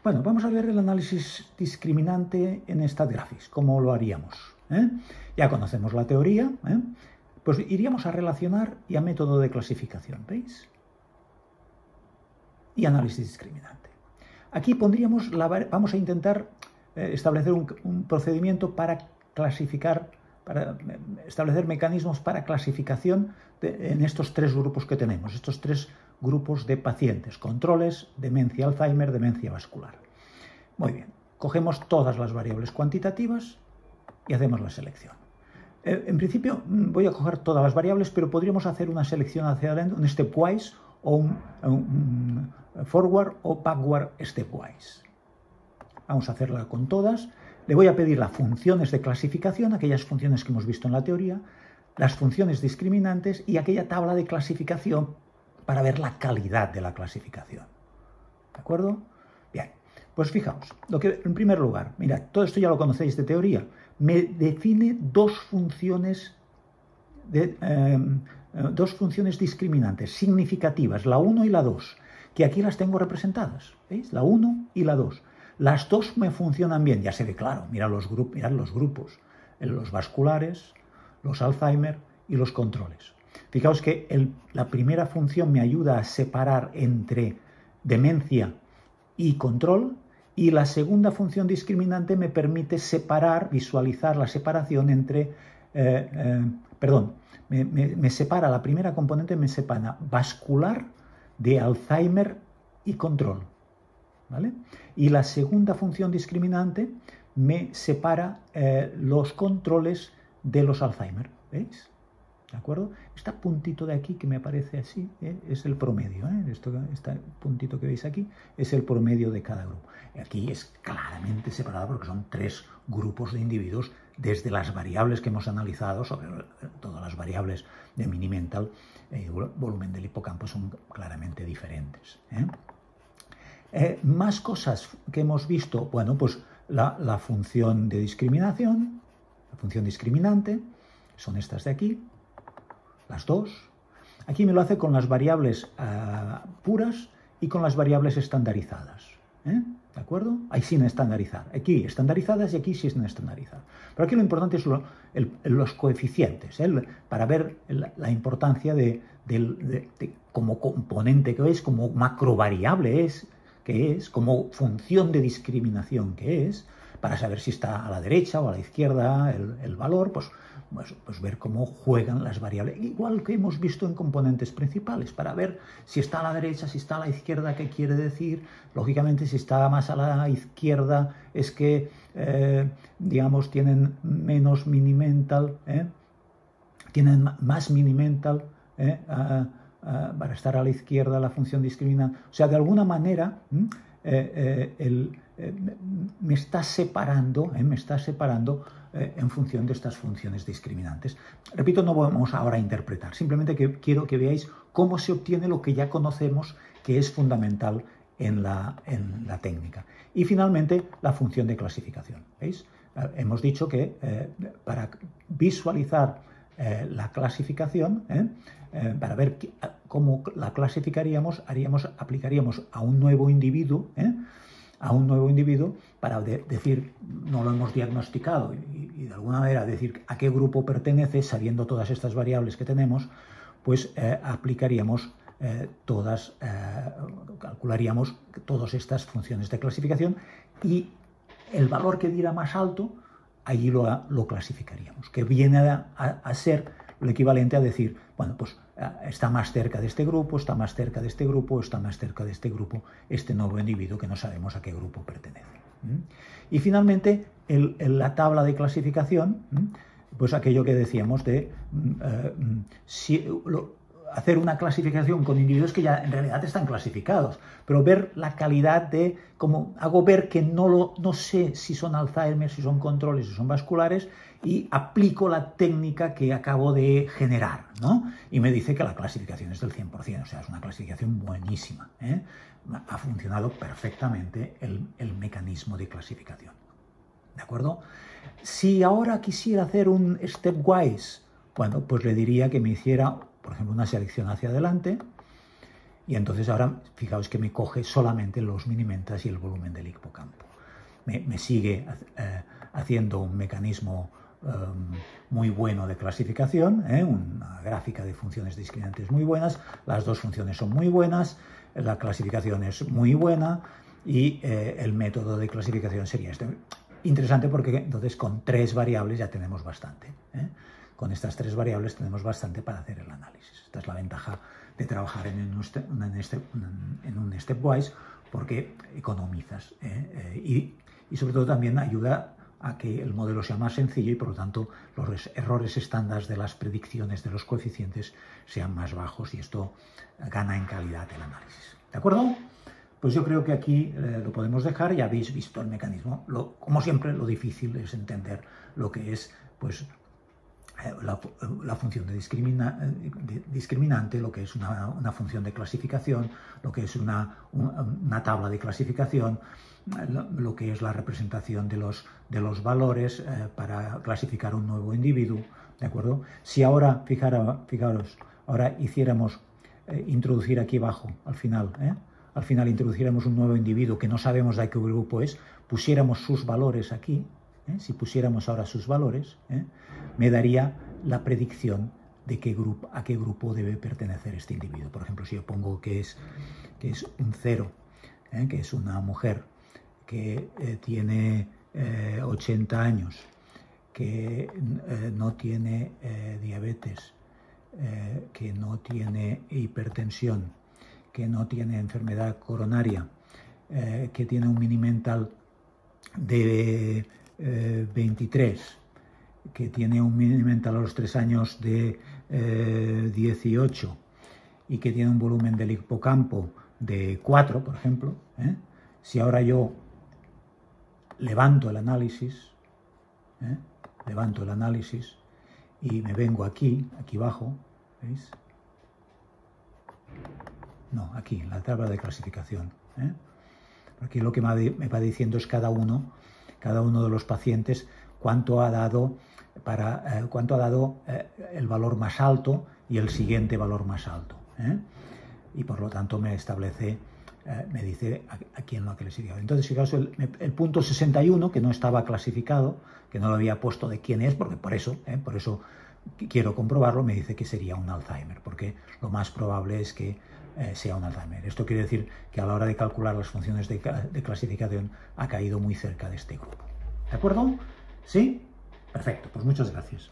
Bueno, vamos a ver el análisis discriminante en StatGraphics, cómo lo haríamos. Ya conocemos la teoría, pues iríamos a relacionar y a método de clasificación, ¿veis? Y análisis discriminante. Aquí pondríamos, vamos a intentar establecer un procedimiento para clasificar, para establecer mecanismos para clasificación en estos tres grupos que tenemos, estos tres grupos de pacientes: controles, demencia Alzheimer, demencia vascular. Muy bien, cogemos todas las variables cuantitativas y hacemos la selección. En principio voy a coger todas las variables, pero podríamos hacer una selección hacia adelante, un stepwise o un forward o backward stepwise. Vamos a hacerla con todas. Le voy a pedir las funciones de clasificación, aquellas funciones que hemos visto en la teoría, las funciones discriminantes y aquella tabla de clasificación para ver la calidad de la clasificación. ¿De acuerdo? Bien, pues fijaos, en primer lugar, mirad, todo esto ya lo conocéis de teoría, me define dos funciones discriminantes significativas, la 1 y la 2, que aquí las tengo representadas, ¿veis? La 1 y la 2. Las dos me funcionan bien, ya se ve claro, mirad los grupos, los vasculares, los Alzheimer y los controles. Fijaos que la primera función me ayuda a separar entre demencia y control, y la segunda función discriminante me permite visualizar la separación entre, me separa, la primera componente me separa vascular de Alzheimer y control, ¿vale? Y la segunda función discriminante me separa los controles de los Alzheimer, ¿veis? ¿De acuerdo? Este puntito de aquí que me aparece así es el promedio. Este puntito que veis aquí es el promedio de cada grupo. Aquí es claramente separado porque son tres grupos de individuos desde las variables que hemos analizado, sobre todas las variables de Mini-Mental, volumen del hipocampo, son claramente diferentes. Más cosas que hemos visto, bueno, pues la función de discriminación, la función discriminante, son estas de aquí, las dos. Aquí me lo hace con las variables puras y con las variables estandarizadas. ¿De acuerdo? Ahí sin estandarizar. Aquí estandarizadas y aquí sin estandarizar. Pero aquí lo importante es los coeficientes, para ver la importancia de como componente que es, como macrovariable que es, como función de discriminación que es, para saber si está a la derecha o a la izquierda el valor, pues ver cómo juegan las variables, igual que hemos visto en componentes principales, para ver si está a la derecha, si está a la izquierda, qué quiere decir. Lógicamente, si está más a la izquierda es que, digamos, tienen menos Mini-Mental, tienen más Mini-Mental, para estar a la izquierda la función discriminante. O sea, de alguna manera, me está separando en función de estas funciones discriminantes. Repito, no vamos ahora a interpretar, simplemente quiero que veáis cómo se obtiene lo que ya conocemos, que es fundamental en la técnica. Y finalmente, la función de clasificación. ¿Veis? Hemos dicho que para visualizar la clasificación, para ver cómo la clasificaríamos, aplicaríamos a un nuevo individuo, para decir, no lo hemos diagnosticado y de alguna manera decir a qué grupo pertenece, sabiendo todas estas variables que tenemos, pues aplicaríamos calcularíamos todas estas funciones de clasificación y el valor que diera más alto, allí lo clasificaríamos, que viene a ser lo equivalente a decir, bueno, pues está más cerca de este grupo, está más cerca de este grupo, está más cerca de este grupo, este nuevo individuo que no sabemos a qué grupo pertenece. Y finalmente, la tabla de clasificación, pues aquello que decíamos de hacer una clasificación con individuos que ya en realidad están clasificados, pero ver la calidad de, como hago ver que no sé si son Alzheimer, si son controles, si son vasculares, y aplico la técnica que acabo de generar, ¿no? Y me dice que la clasificación es del 100%, o sea, es una clasificación buenísima, Ha funcionado perfectamente el mecanismo de clasificación, ¿de acuerdo? Si ahora quisiera hacer un stepwise, bueno, pues le diría que me hiciera, por ejemplo, una selección hacia adelante Y entonces ahora, fijaos que me coge solamente los minimentas y el volumen del hipocampo. Me sigue haciendo un mecanismo muy bueno de clasificación, una gráfica de funciones discriminantes muy buenas, las dos funciones son muy buenas, la clasificación es muy buena y el método de clasificación sería este. Interesante porque entonces con 3 variables ya tenemos bastante. Con estas 3 variables tenemos bastante para hacer el análisis. Esta es la ventaja de trabajar en un stepwise, porque economizas y sobre todo también ayuda a que el modelo sea más sencillo y por lo tanto los errores estándar de las predicciones de los coeficientes sean más bajos y esto gana en calidad el análisis. ¿De acuerdo? Pues yo creo que aquí lo podemos dejar. Ya habéis visto el mecanismo. Como siempre, lo difícil es entender lo que es pues, la función de discriminante, lo que es una función de clasificación, lo que es una tabla de clasificación, lo que es la representación de los valores para clasificar un nuevo individuo, ¿de acuerdo? Si ahora, fijaros, ahora hiciéramos introducir aquí abajo, al final introduciéramos un nuevo individuo que no sabemos de qué grupo es, pusiéramos sus valores aquí, si pusiéramos ahora sus valores, me daría la predicción de a qué grupo debe pertenecer este individuo. Por ejemplo, si yo pongo que es un 0, que es una mujer que tiene 80 años, que no tiene diabetes, que no tiene hipertensión, que no tiene enfermedad coronaria, que tiene un minimental de 23, que tiene un minimental a los 3 años de 18 y que tiene un volumen del hipocampo de 4, por ejemplo, si ahora yo levanto el análisis y me vengo aquí abajo, ¿veis? No, aquí, en la tabla de clasificación. Aquí lo que me va diciendo es cada uno de los pacientes cuánto ha dado el valor más alto y el siguiente valor más alto. Y por lo tanto me establece, me dice a quién lo ha clasificado. Entonces, fijaos, el punto 61, que no estaba clasificado, que no lo había puesto de quién es, porque por eso quiero comprobarlo, me dice que sería un Alzheimer, porque lo más probable es que sea un Alzheimer. Esto quiere decir que a la hora de calcular las funciones de clasificación ha caído muy cerca de este grupo. ¿De acuerdo? ¿Sí? Perfecto, pues muchas gracias.